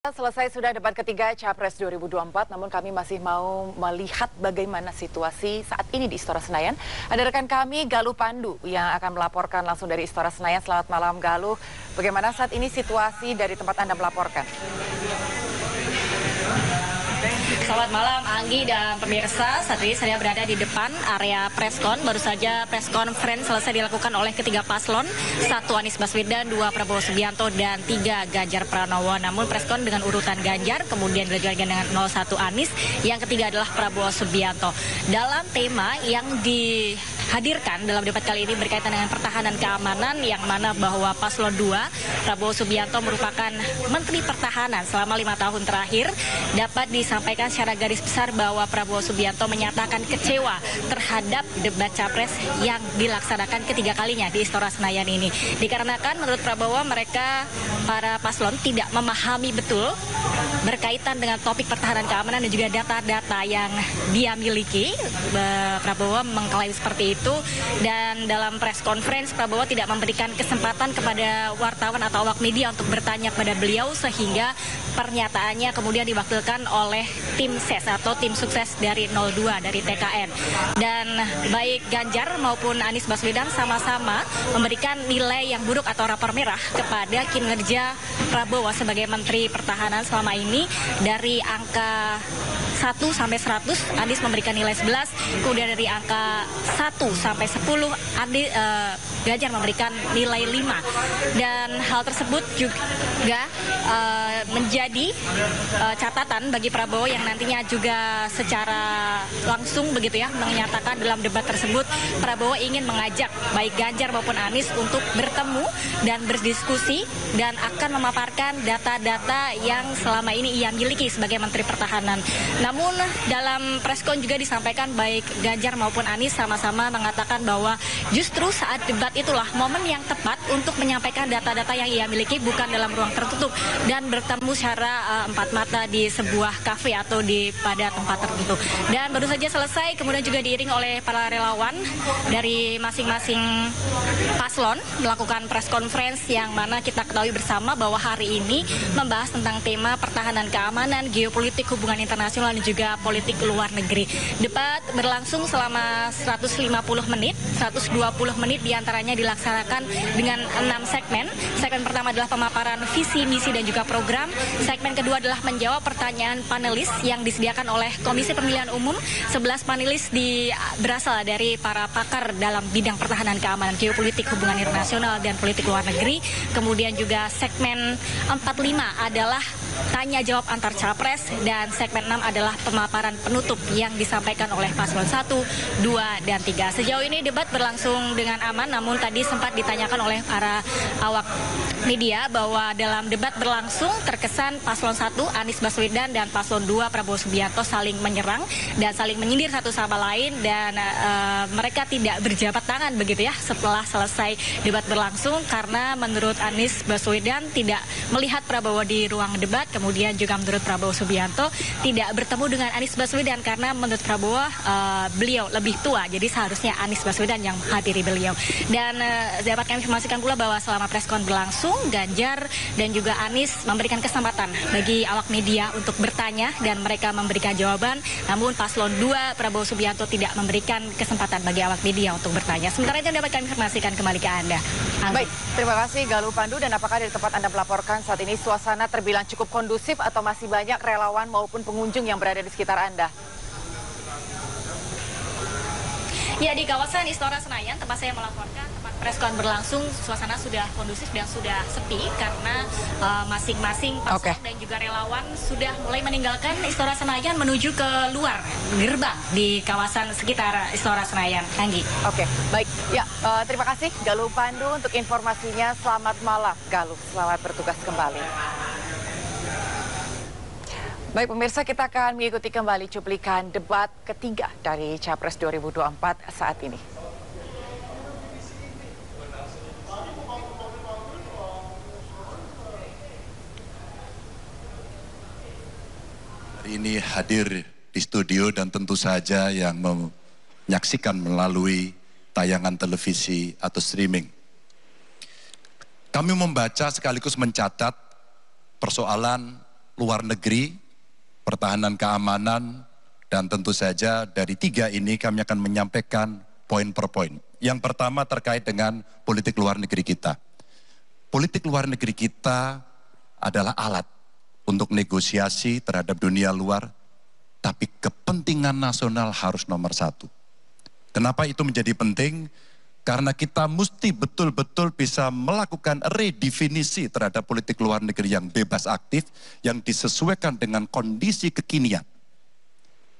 Selesai sudah debat ketiga Capres 2024, namun kami masih mau melihat bagaimana situasi saat ini di Istora Senayan. Ada rekan kami, Galuh Pandu, yang akan melaporkan langsung dari Istora Senayan. Selamat malam, Galuh. Bagaimana saat ini situasi dari tempat Anda melaporkan? Selamat malam Anggi dan pemirsa. Saat ini saya berada di depan area preskon. Baru saja press conference selesai dilakukan oleh ketiga paslon. 1 Anies Baswedan, 2 Prabowo Subianto, dan 3 Ganjar Pranowo. Namun preskon dengan urutan Ganjar, kemudian dilanjutkan dengan 01 Anies, yang ketiga adalah Prabowo Subianto. Dalam tema yang dihadirkan dalam debat kali ini berkaitan dengan pertahanan keamanan, yang mana bahwa paslon 2 Prabowo Subianto merupakan Menteri Pertahanan selama 5 tahun terakhir. Dapat disampaikan secara garis besar bahwa Prabowo Subianto menyatakan kecewa terhadap debat Capres yang dilaksanakan ketiga kalinya di Istora Senayan ini. Dikarenakan menurut Prabowo mereka para paslon tidak memahami betul berkaitan dengan topik pertahanan keamanan dan juga data-data yang dia miliki. Prabowo mengklaim seperti itu, dan dalam press conference Prabowo tidak memberikan kesempatan kepada wartawan atau awak media untuk bertanya kepada beliau, sehingga pernyataannya kemudian diwakilkan oleh tim SES atau tim sukses dari 02 dari TKN. Dan baik Ganjar maupun Anies Baswedan sama-sama memberikan nilai yang buruk atau rapor merah kepada kinerja Prabowo sebagai Menteri Pertahanan selama ini. Dari angka 1 sampai 100, Anies memberikan nilai 11, kemudian dari angka 1 sampai 10, Ganjar memberikan nilai 5. Dan hal tersebut juga menjadi catatan bagi Prabowo yang nantinya juga secara langsung begitu ya menyatakan dalam debat tersebut Prabowo ingin mengajak baik Ganjar maupun Anies untuk bertemu dan berdiskusi dan akan memaparkan data-data yang selama ini ia miliki sebagai Menteri Pertahanan. Namun dalam preskon juga disampaikan baik Ganjar maupun Anies sama-sama mengatakan bahwa justru saat debat itulah momen yang tepat untuk menyampaikan data-data yang ia miliki, bukan dalam ruang tertutup dan bertemu secara empat mata di sebuah kafe atau pada tempat tertentu. Dan baru saja selesai, kemudian juga diiring oleh para relawan dari masing-masing paslon melakukan press conference, yang mana kita ketahui bersama bahwa hari ini membahas tentang tema pertahanan keamanan, geopolitik, hubungan internasional, dan juga politik luar negeri. Debat berlangsung selama 150 menit, 120 menit diantaranya dilaksanakan dengan 6 segmen. Segmen pertama adalah pemaparan visi, misi, dan juga program. Segmen kedua adalah menjawab pertanyaan panelis yang disediakan oleh Komisi Pemilihan Umum. 11 panelis berasal dari para pakar dalam bidang pertahanan keamanan, geopolitik, hubungan internasional, dan politik luar negeri. Kemudian juga segmen 45 adalah tanya jawab antar capres, dan segmen 6 adalah pemaparan penutup yang disampaikan oleh paslon 1, 2, dan 3. Sejauh ini debat berlangsung dengan aman, namun tadi sempat ditanyakan oleh para awak media bahwa dalam debat berlangsung terkesan paslon 1 Anies Baswedan dan paslon 2 Prabowo Subianto saling menyerang dan saling menyindir satu sama lain, dan mereka tidak berjabat tangan begitu ya setelah selesai debat berlangsung, karena menurut Anies Baswedan tidak melihat Prabowo di ruang debat. Kemudian juga menurut Prabowo Subianto tidak bertemu dengan Anies Baswedan karena menurut Prabowo beliau lebih tua, jadi seharusnya Anies Baswedan yang menghadiri beliau. Dan dapat kami informasikan pula bahwa selama preskon berlangsung, Ganjar dan juga Anies memberikan kesempatan bagi awak media untuk bertanya dan mereka memberikan jawaban. Namun paslon 2 Prabowo Subianto tidak memberikan kesempatan bagi awak media untuk bertanya. Sementara itu dapat kami informasikan kembali ke Anda. Baik, terima kasih Galuh Pandu. Dan apakah dari tempat Anda melaporkan saat ini suasana terbilang cukup kondusif atau masih banyak relawan maupun pengunjung yang berada di sekitar Anda? Ya, di kawasan Istora Senayan tempat saya melaporkan, tempat preskon berlangsung, suasana sudah kondusif dan sudah sepi karena masing-masing paslon dan juga relawan sudah mulai meninggalkan Istora Senayan menuju ke luar gerbang di kawasan sekitar Istora Senayan. Anggi. Oke, baik. Ya, terima kasih Galuh Pandu untuk informasinya. Selamat malam Galuh, selamat bertugas kembali. Baik pemirsa, kita akan mengikuti kembali cuplikan debat ketiga dari Capres 2024 saat ini. Hari ini hadir di studio dan tentu saja yang menyaksikan melalui tayangan televisi atau streaming. Kami membaca sekaligus mencatat persoalan luar negeri, pertahanan keamanan, dan tentu saja dari 3 ini kami akan menyampaikan poin per poin. Yang pertama terkait dengan politik luar negeri kita. Politik luar negeri kita adalah alat untuk negosiasi terhadap dunia luar, tapi kepentingan nasional harus nomor 1. Kenapa itu menjadi penting? Karena kita mesti betul-betul bisa melakukan redefinisi terhadap politik luar negeri yang bebas aktif, yang disesuaikan dengan kondisi kekinian.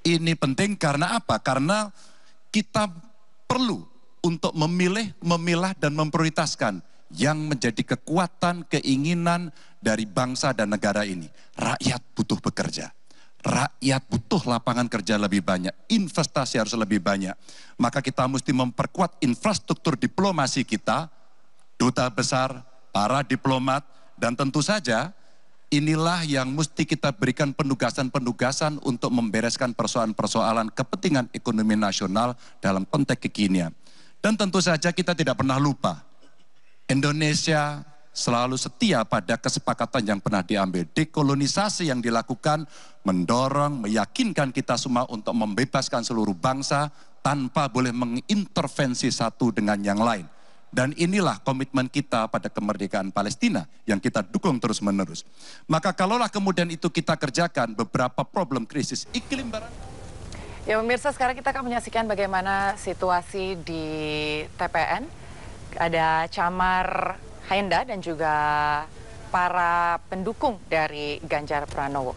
Ini penting karena apa? Karena kita perlu untuk memilih, memilah, dan memprioritaskan yang menjadi kekuatan, keinginan dari bangsa dan negara ini. Rakyat butuh bekerja. Rakyat butuh lapangan kerja lebih banyak, investasi harus lebih banyak. Maka kita mesti memperkuat infrastruktur diplomasi kita, duta besar, para diplomat, dan tentu saja inilah yang mesti kita berikan penugasan-penugasan untuk membereskan persoalan-persoalan kepentingan ekonomi nasional dalam konteks kekinian. Dan tentu saja kita tidak pernah lupa, Indonesia selalu setia pada kesepakatan yang pernah diambil. Dekolonisasi yang dilakukan mendorong, meyakinkan kita semua untuk membebaskan seluruh bangsa tanpa boleh mengintervensi satu dengan yang lain. Dan inilah komitmen kita pada kemerdekaan Palestina yang kita dukung terus-menerus. Maka kalaulah kemudian itu kita kerjakan, beberapa problem krisis iklim Ya pemirsa, sekarang kita akan menyaksikan bagaimana situasi di TPN. Ada Chamar Haenda dan juga para pendukung dari Ganjar Pranowo.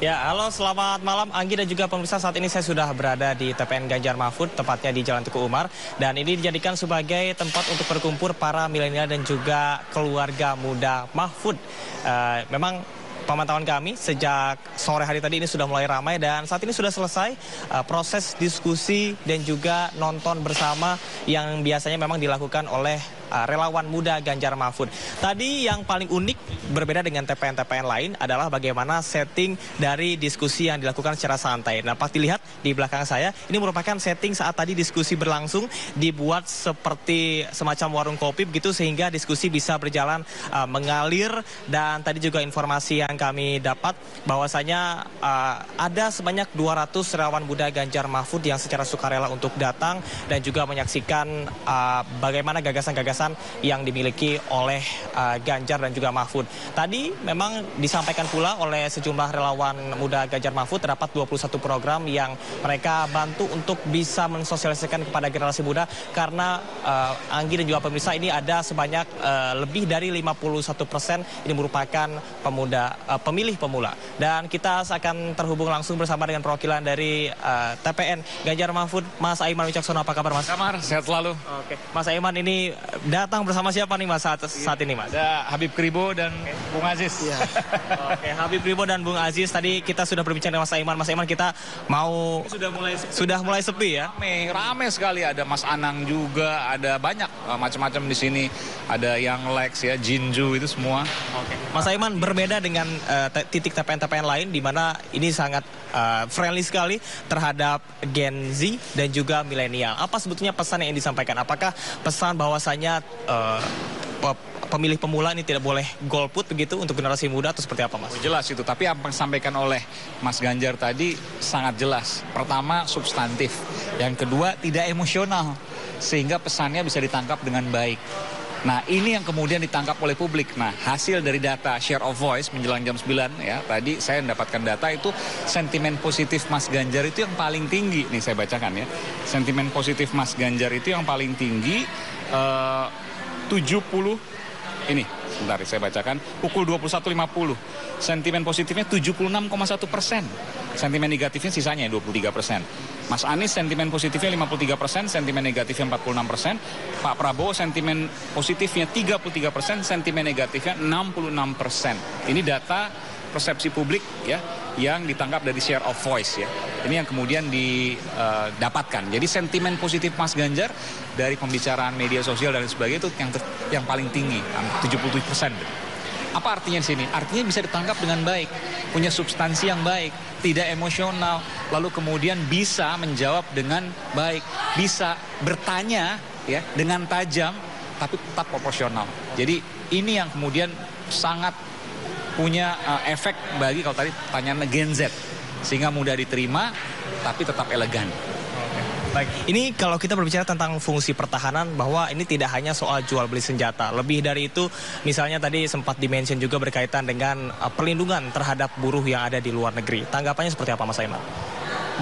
Ya, halo, selamat malam Anggi dan juga pemirsa. Saat ini saya sudah berada di TPN Ganjar Mahfud, tepatnya di Jalan Tuku Umar. Dan ini dijadikan sebagai tempat untuk berkumpul para milenial dan juga keluarga muda Mahfud. Memang pemantauan kami sejak sore hari tadi ini sudah mulai ramai dan saat ini sudah selesai proses diskusi dan juga nonton bersama yang biasanya memang dilakukan oleh relawan muda Ganjar Mahfud. Tadi yang paling unik berbeda dengan TPN-TPN lain adalah bagaimana setting dari diskusi yang dilakukan secara santai. Nah, pas dilihat di belakang saya, ini merupakan setting saat tadi diskusi berlangsung, dibuat seperti semacam warung kopi begitu sehingga diskusi bisa berjalan mengalir. Dan tadi juga informasi yang kami dapat bahwasanya ada sebanyak 200 relawan muda Ganjar Mahfud yang secara sukarela untuk datang dan juga menyaksikan bagaimana gagasan-gagasan yang dimiliki oleh Ganjar dan juga Mahfud. Tadi memang disampaikan pula oleh sejumlah relawan muda Ganjar Mahfud terdapat 21 program yang mereka bantu untuk bisa mensosialisasikan kepada generasi muda karena Anggi dan juga pemirsa ini ada sebanyak lebih dari 51% ini merupakan pemilih pemula. Dan kita akan terhubung langsung bersama dengan perwakilan dari TPN Ganjar Mahfud, Mas Aiman Wicaksono. Apa kabar, Mas? Kamar, sehat selalu. Oke, Mas Aiman ini datang bersama siapa nih, Mas, saat ini, Mas? Ada Habib Kribo dan Bung Aziz. Iya. Oke, Habib Kribo dan Bung Aziz. Tadi kita sudah berbincang dengan Mas Aiman. Mas Aiman, kita mau sudah mulai sepi ya? Rame sekali. Ada Mas Anang juga, ada banyak macam-macam di sini. Ada yang Lex ya, Jinju itu semua. Oke. Mas Aiman, berbeda dengan titik TPN-TPN lain di mana ini sangat friendly sekali terhadap Gen Z dan juga milenial. Apa sebetulnya pesan yang disampaikan? Apakah pesan bahwasanya pemilih pemula ini tidak boleh golput begitu untuk generasi muda atau seperti apa, Mas? Jelas itu, tapi apa yang disampaikan oleh Mas Ganjar tadi sangat jelas. Pertama, substantif. Yang kedua, tidak emosional. Sehingga pesannya bisa ditangkap dengan baik. Nah, ini yang kemudian ditangkap oleh publik. Nah, hasil dari data share of voice menjelang jam 9 ya, tadi saya mendapatkan data itu sentimen positif Mas Ganjar itu yang paling tinggi. Nih saya bacakan ya. Sentimen positif Mas Ganjar itu yang paling tinggi 70 ini, sebentar saya bacakan, pukul 21.50. Sentimen positifnya 76,1%. Sentimen negatifnya sisanya 23%. Mas Anies sentimen positifnya 53%, sentimen negatifnya 46%. Pak Prabowo sentimen positifnya 33%, sentimen negatifnya 66%. Ini data persepsi publik ya yang ditangkap dari share of voice ya. Ini yang kemudian didapatkan. Jadi sentimen positif Mas Ganjar dari pembicaraan media sosial dan sebagainya itu yang paling tinggi, 77%. Apa artinya di sini? Artinya bisa ditangkap dengan baik, punya substansi yang baik, tidak emosional, lalu kemudian bisa menjawab dengan baik, bisa bertanya ya, dengan tajam tapi tetap proporsional. Jadi ini yang kemudian sangat punya efek bagi kalau tadi pertanyaannya Gen Z, sehingga mudah diterima tapi tetap elegan. Baik, ini kalau kita berbicara tentang fungsi pertahanan, bahwa ini tidak hanya soal jual beli senjata. Lebih dari itu, misalnya tadi sempat dimention juga berkaitan dengan perlindungan terhadap buruh yang ada di luar negeri. Tanggapannya seperti apa, Mas Aiman?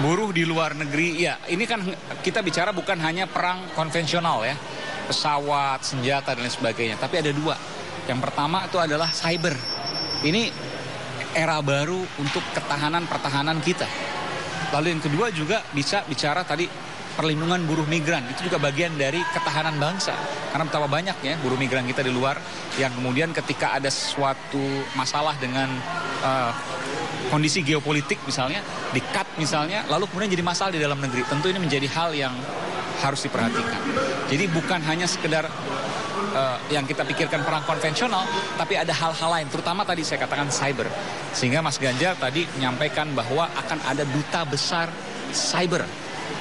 Buruh di luar negeri, ya ini kan kita bicara bukan hanya perang konvensional ya, pesawat, senjata dan lain sebagainya. Tapi ada dua. Yang pertama itu adalah cyber. Ini era baru untuk pertahanan kita. Lalu yang kedua juga bisa bicara tadi perlindungan buruh migran, itu juga bagian dari ketahanan bangsa. Karena betapa banyaknya buruh migran kita di luar yang kemudian ketika ada suatu masalah dengan kondisi geopolitik misalnya, di-cut misalnya, lalu kemudian jadi masalah di dalam negeri. Tentu ini menjadi hal yang harus diperhatikan. Jadi bukan hanya sekedar yang kita pikirkan perang konvensional, tapi ada hal-hal lain, terutama tadi saya katakan cyber. Sehingga Mas Ganjar tadi menyampaikan bahwa akan ada duta besar cyber.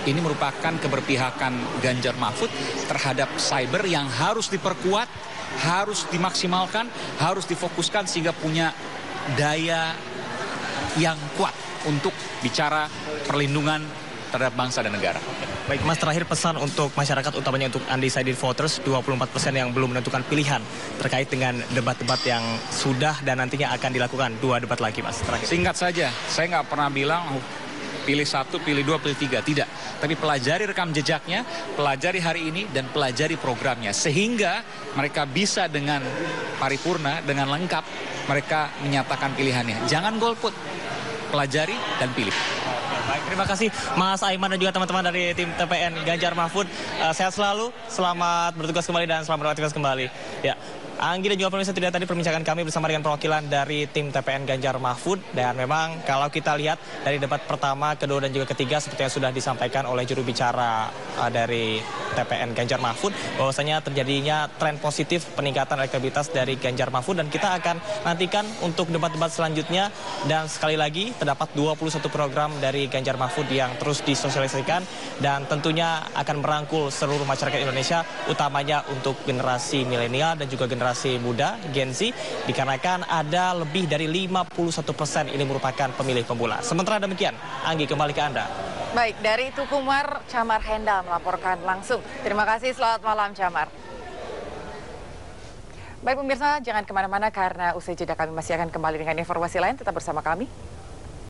Ini merupakan keberpihakan Ganjar Mahfud terhadap cyber yang harus diperkuat, harus dimaksimalkan, harus difokuskan sehingga punya daya yang kuat untuk bicara perlindungan terhadap bangsa dan negara. Baik, Mas, terakhir pesan untuk masyarakat, utamanya untuk undecided voters, 24% yang belum menentukan pilihan terkait dengan debat-debat yang sudah dan nantinya akan dilakukan. 2 debat lagi, Mas, terakhir. Singkat saja, saya nggak pernah bilang pilih 1, pilih 2, pilih 3. Tidak. Tapi pelajari rekam jejaknya, pelajari hari ini, dan pelajari programnya. Sehingga mereka bisa dengan paripurna, dengan lengkap, mereka menyatakan pilihannya. Jangan golput. Pelajari dan pilih. Baik, terima kasih Mas Aiman dan juga teman-teman dari tim TPN Ganjar Mahfud. Sehat selalu, selamat bertugas kembali dan selamat beraktivitas kembali. Ya, Anggi dan juga pemirsa, tidak tadi perbincangan kami bersama dengan perwakilan dari tim TPN Ganjar Mahfud. Dan memang kalau kita lihat dari debat pertama, kedua dan juga ketiga, seperti yang sudah disampaikan oleh juru bicara dari TPN Ganjar Mahfud, bahwasanya terjadinya tren positif peningkatan elektabilitas dari Ganjar Mahfud. Dan kita akan nantikan untuk debat-debat selanjutnya. Dan sekali lagi terdapat 21 program dari Ganjar Mahfud yang terus disosialisasikan dan tentunya akan merangkul seluruh masyarakat Indonesia, utamanya untuk generasi milenial dan juga generasi muda, Gen Z, dikarenakan ada lebih dari 51% ini merupakan pemilih pemula. Sementara demikian, Anggi, kembali ke Anda. Baik, dari Tukumar, Camar Hendal melaporkan langsung. Terima kasih, selamat malam Camar. Baik pemirsa, jangan kemana-mana karena usai jeda kami masih akan kembali dengan informasi lain. Tetap bersama kami.